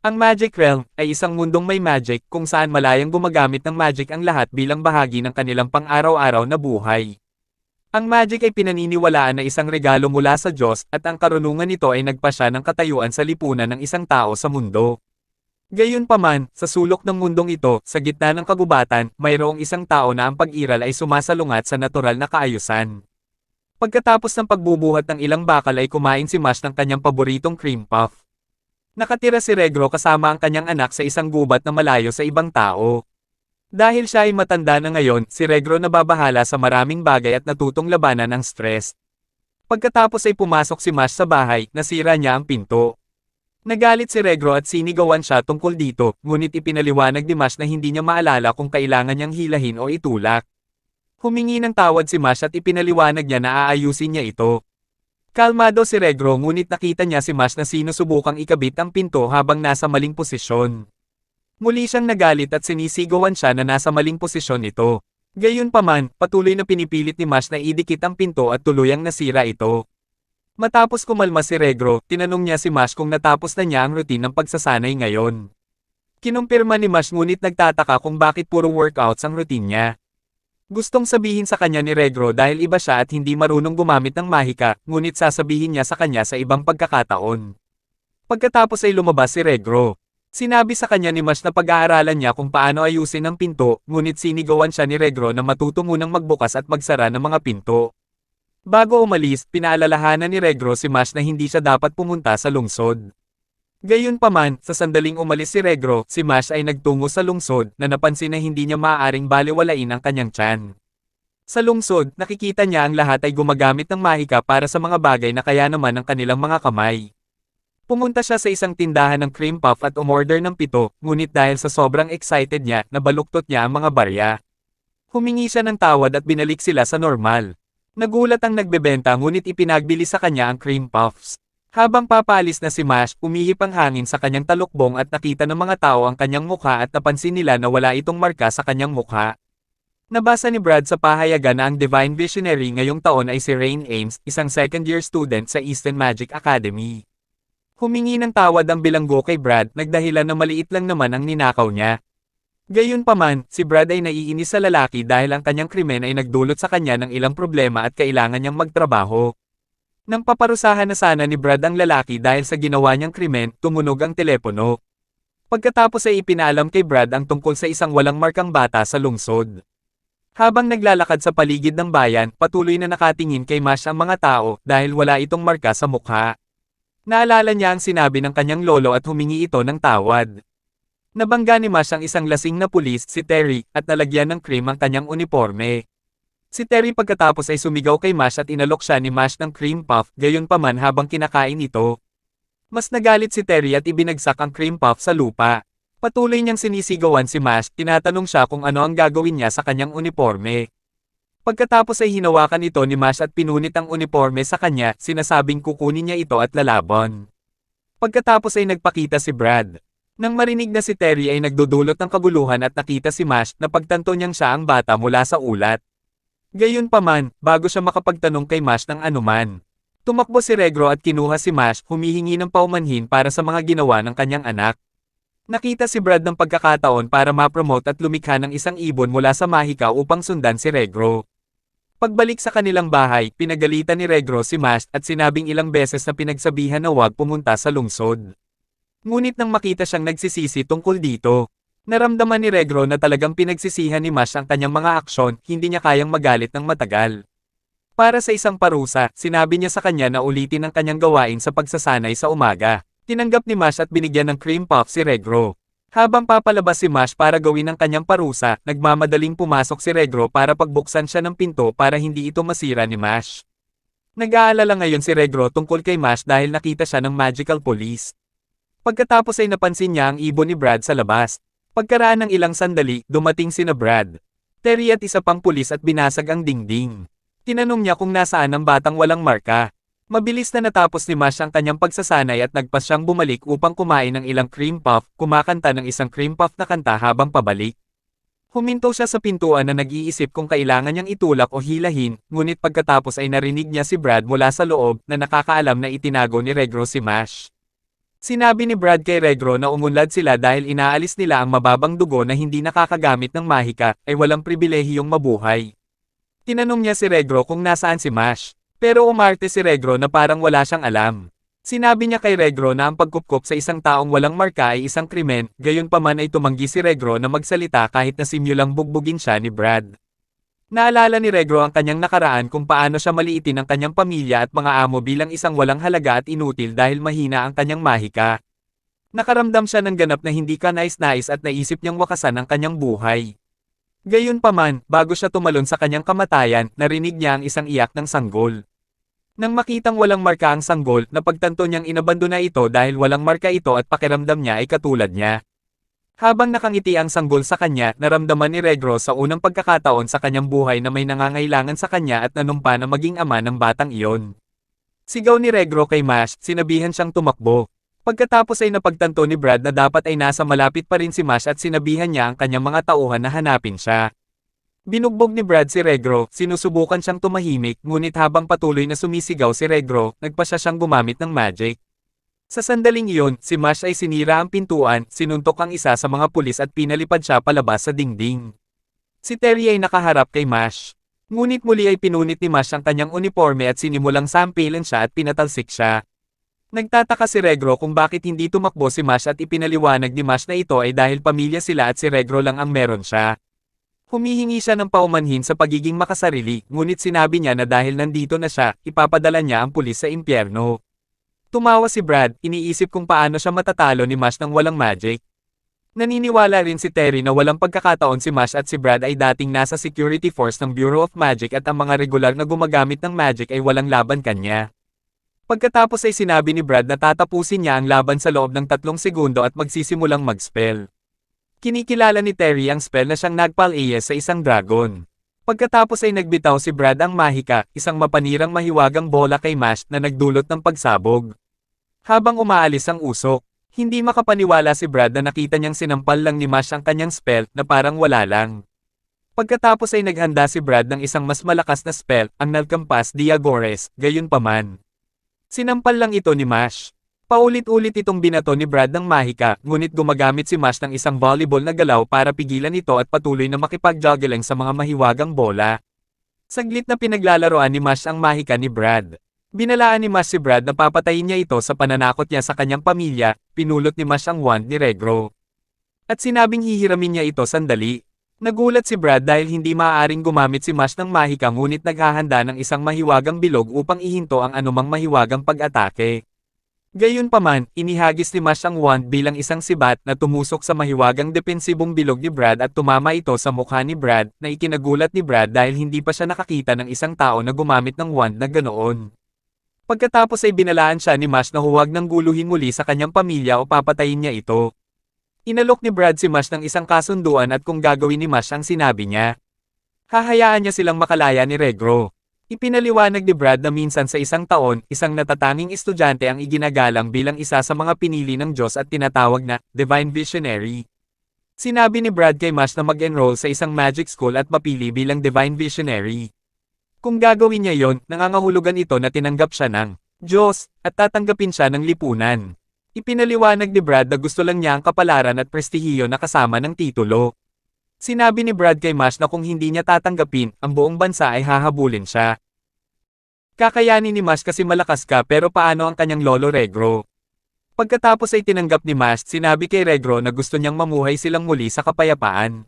Ang Magic Realm ay isang mundong may magic kung saan malayang gumagamit ng magic ang lahat bilang bahagi ng kanilang pang-araw-araw na buhay. Ang magic ay pinaniniwalaan na isang regalo mula sa Diyos at ang karunungan nito ay nagpasya ng katayuan sa lipunan ng isang tao sa mundo. Gayunpaman, sa sulok ng mundong ito, sa gitna ng kagubatan, mayroong isang tao na ang pag-iral ay sumasalungat sa natural na kaayusan. Pagkatapos ng pagbubuhat ng ilang bakal ay kumain si Mash ng kanyang paboritong cream puff. Nakatira si Regro kasama ang kanyang anak sa isang gubat na malayo sa ibang tao. Dahil siya ay matanda na ngayon, si Regro nababahala sa maraming bagay at natutong labanan ang stress. Pagkatapos ay pumasok si Mash sa bahay, nasira niya ang pinto. Nagalit si Regro at sinigawan siya tungkol dito, ngunit ipinaliwanag ni Mash na hindi niya maalala kung kailangan niyang hilahin o itulak. Humingi ng tawad si Mash at ipinaliwanag niya na aayusin niya ito. Kalmado si Regro ngunit nakita niya si Mash na sinusubukang ikabit ang pinto habang nasa maling posisyon. Muli siyang nagalit at sinisigawan siya na nasa maling posisyon ito. Gayunpaman, patuloy na pinipilit ni Mash na idikit ang pinto at tuluyang nasira ito. Matapos kumalma si Regro, tinanong niya si Mash kung natapos na niya ang routine ng pagsasanay ngayon. Kinumpirma ni Mash ngunit nagtataka kung bakit puro workouts ang routine niya. Gustong sabihin sa kanya ni Regro dahil iba siya at hindi marunong gumamit ng mahika, ngunit sasabihin niya sa kanya sa ibang pagkakataon. Pagkatapos ay lumabas si Regro. Sinabi sa kanya ni Mash na pag-aaralan niya kung paano ayusin ang pinto, ngunit sinigawan siya ni Regro na matuto munang magbukas at magsara ng mga pinto. Bago umalis, pinaalalahanan ni Regro si Mash na hindi siya dapat pumunta sa lungsod. Gayunpaman, sa sandaling umalis si Regro, si Mash ay nagtungo sa lungsod na napansin na hindi niya maaaring balewalain ang kanyang tiyan. Sa lungsod, nakikita niya ang lahat ay gumagamit ng mahika para sa mga bagay na kaya naman ng kanilang mga kamay. Pumunta siya sa isang tindahan ng cream puff at umorder ng 7, ngunit dahil sa sobrang excited niya, nabaluktot niya ang mga barya. Humingi siya ng tawad at binalik sila sa normal. Nagulat ang nagbebenta ngunit ipinagbili sa kanya ang cream puffs. Habang papaalis na si Mash, umihip ang hangin sa kanyang talukbong at nakita ng mga tao ang kanyang mukha at napansin nila na wala itong marka sa kanyang mukha. Nabasa ni Brad sa pahayagan na ang Divine Visionary ngayong taon ay si Rain Ames, isang second-year student sa Eastern Magic Academy. Humingi ng tawad ang bilanggo kay Brad, nagdahilan na maliit lang naman ang ninakaw niya. Gayunpaman, si Brad ay naiinis sa lalaki dahil ang kanyang krimen ay nagdulot sa kanya ng ilang problema at kailangan niyang magtrabaho. Nang paparusahan na sana ni Brad ang lalaki dahil sa ginawa niyang krimen, tumunog ang telepono. Pagkatapos ay ipinaalam kay Brad ang tungkol sa isang walang markang bata sa lungsod. Habang naglalakad sa paligid ng bayan, patuloy na nakatingin kay Mash ang mga tao dahil wala itong marka sa mukha. Naalala niya ang sinabi ng kanyang lolo at humingi ito ng tawad. Nabangga ni Mash ang isang lasing na pulis, si Terry, at nalagyan ng cream ang kanyang uniforme. Si Terry pagkatapos ay sumigaw kay Mash at inalok siya ni Mash ng cream puff, gayunpaman habang kinakain ito. Mas nagalit si Terry at ibinagsak ang cream puff sa lupa. Patuloy niyang sinisigawan si Mash, tinatanong siya kung ano ang gagawin niya sa kanyang uniforme. Pagkatapos ay hinawakan ito ni Mash at pinunit ang uniforme sa kanya, sinasabing kukunin niya ito at lalaban. Pagkatapos ay nagpakita si Brad. Nang marinig na si Terry ay nagdudulot ng kaguluhan at nakita si Mash, napagtanto niyang siya ang bata mula sa ulat. Gayunpaman, bago siya makapagtanong kay Mash ng anuman, tumakbo si Regro at kinuha si Mash, humihingi ng paumanhin para sa mga ginawa ng kanyang anak. Nakita si Brad ng pagkakataon para ma-promote at lumikha ng isang ibon mula sa mahika upang sundan si Regro. Pagbalik sa kanilang bahay, pinagalitan ni Regro si Mash at sinabing ilang beses na pinagsabihan na huwag pumunta sa lungsod. Ngunit nang makita siyang nagsisisi tungkol dito, naramdaman ni Regro na talagang pinagsisihan ni Mash ang kanyang mga aksyon, hindi niya kayang magalit ng matagal. Para sa isang parusa, sinabi niya sa kanya na ulitin ang kanyang gawain sa pagsasanay sa umaga. Tinanggap ni Mash at binigyan ng cream puff si Regro. Habang papalabas si Mash para gawin ang kanyang parusa, nagmamadaling pumasok si Regro para pagbuksan siya ng pinto para hindi ito masira ni Mash. Nag-aalala ngayon si Regro tungkol kay Mash dahil nakita siya ng magical police. Pagkatapos ay napansin niya ang ibon ni Brad sa labas. Pagkaraan ng ilang sandali, dumating sina Brad, Terry at isa pang pulis at binasag ang dingding. Tinanong niya kung nasaan ang batang walang marka. Mabilis na natapos ni Mash ang kanyang pagsasanay at nagpas siyang bumalik upang kumain ng ilang cream puff, kumakanta ng isang cream puff na kanta habang pabalik. Huminto siya sa pintuan na nag-iisip kung kailangan niyang itulak o hilahin, ngunit pagkatapos ay narinig niya si Brad mula sa loob na nakakaalam na itinago ni Regro si Mash. Sinabi ni Brad kay Regro na umunlad sila dahil inaalis nila ang mababang dugo na hindi nakakagamit ng mahika, ay walang pribilehiyong mabuhay. Tinanong niya si Regro kung nasaan si Mash. Pero umarte si Regro na parang wala siyang alam. Sinabi niya kay Regro na ang pagkupkop sa isang taong walang marka ay isang krimen, gayunpaman ay tumanggi si Regro na magsalita kahit na simulang bugbugin siya ni Brad. Naalala ni Regro ang kanyang nakaraan kung paano siya maliitin ang kanyang pamilya at mga amo bilang isang walang halaga at inutil dahil mahina ang kanyang mahika. Nakaramdam siya ng ganap na hindi ka nais-nais at naisip niyang wakasan ang kanyang buhay. Gayunpaman, bago siya tumalon sa kanyang kamatayan, narinig niya ang isang iyak ng sanggol. Nang makitang walang marka ang sanggol, napagtanto niyang inabandona ito dahil walang marka ito at pakiramdam niya ay katulad niya. Habang nakangiti ang sanggol sa kanya, naramdaman ni Regro sa unang pagkakataon sa kanyang buhay na may nangangailangan sa kanya at nanumpa na maging ama ng batang iyon. Sigaw ni Regro kay Mash, sinabihan siyang tumakbo. Pagkatapos ay napagtanto ni Brad na dapat ay nasa malapit pa rin si Mash at sinabihan niya ang kanyang mga tauhan na hanapin siya. Binugbog ni Brad si Regro, sinusubukan siyang tumahimik, ngunit habang patuloy na sumisigaw si Regro, nagpasya siyang gumamit ng magic. Sa sandaling iyon, si Mash ay sinira ang pintuan, sinuntok ang isa sa mga pulis at pinalipad siya palabas sa dingding. Si Terry ay nakaharap kay Mash. Ngunit muli ay pinunit ni Mash ang kanyang uniforme at sinimulang sampilan siya at pinatalsik siya. Nagtataka si Regro kung bakit hindi tumakbo si Mash at ipinaliwanag ni Mash na ito ay dahil pamilya sila at si Regro lang ang meron siya. Humihingi siya ng paumanhin sa pagiging makasarili, ngunit sinabi niya na dahil nandito na siya, ipapadala niya ang pulis sa impyerno. Tumawa si Brad, iniisip kung paano siya matatalo ni Mash ng walang magic. Naniniwala rin si Terry na walang pagkakataon si Mash at si Brad ay dating nasa security force ng Bureau of Magic at ang mga regular na gumagamit ng magic ay walang laban kanya. Pagkatapos ay sinabi ni Brad na tatapusin niya ang laban sa loob ng 3 segundo at magsisimulang mag-spell. Kinikilala ni Terry ang spell na siyang nagpal-AS sa isang dragon. Pagkatapos ay nagbitaw si Brad ang mahika, isang mapanirang mahiwagang bola kay Mash na nagdulot ng pagsabog. Habang umaalis ang usok, hindi makapaniwala si Brad na nakita niyang sinampal lang ni Mash ang kanyang spell na parang wala lang. Pagkatapos ay naghanda si Brad ng isang mas malakas na spell, ang Nalcampas Diagores, gayunpaman. Sinampal lang ito ni Mash. Paulit-ulit itong binato ni Brad ng mahika, ngunit gumagamit si Mash ng isang volleyball na galaw para pigilan ito at patuloy na makipag-juggling sa mga mahiwagang bola. Saglit na pinaglalaroan ni Mash ang mahika ni Brad. Binalaan ni Mash si Brad na papatayin niya ito sa pananakot niya sa kanyang pamilya, pinulot ni Mash ang wand ni Regro. At sinabing hihiramin niya ito sandali. Nagulat si Brad dahil hindi maaaring gumamit si Mash ng mahika ngunit naghahanda ng isang mahiwagang bilog upang ihinto ang anumang mahiwagang pag-atake. Gayunpaman, inihagis ni Mash ang wand bilang isang sibat na tumusok sa mahiwagang depensibong bilog ni Brad at tumama ito sa mukha ni Brad, na ikinagulat ni Brad dahil hindi pa siya nakakita ng isang tao na gumamit ng wand na ganoon. Pagkatapos ay binalaan siya ni Mash na huwag nang guluhin muli sa kanyang pamilya o papatayin niya ito. Inalok ni Brad si Mash ng isang kasunduan at kung gagawin ni Mash ang sinabi niya. Hahayaan niya silang makalaya ni Regro. Ipinaliwanag ni Brad na minsan sa isang taon, isang natatanging estudyante ang iginagalang bilang isa sa mga pinili ng Diyos at tinatawag na Divine Visionary. Sinabi ni Brad kay Mash na mag-enroll sa isang magic school at mapili bilang Divine Visionary. Kung gagawin niya yon, nangangahulugan ito na tinanggap siya ng Diyos at tatanggapin siya ng lipunan. Ipinaliwanag ni Brad na gusto lang niya ang kapalaran at prestihiyo na kasama ng titulo. Sinabi ni Brad kay Mash na kung hindi niya tatanggapin, ang buong bansa ay hahabulin siya. Kakayanin ni Mash kasi malakas ka pero paano ang kanyang lolo Regro? Pagkatapos ay tinanggap ni Mash, sinabi kay Regro na gusto niyang mamuhay silang muli sa kapayapaan.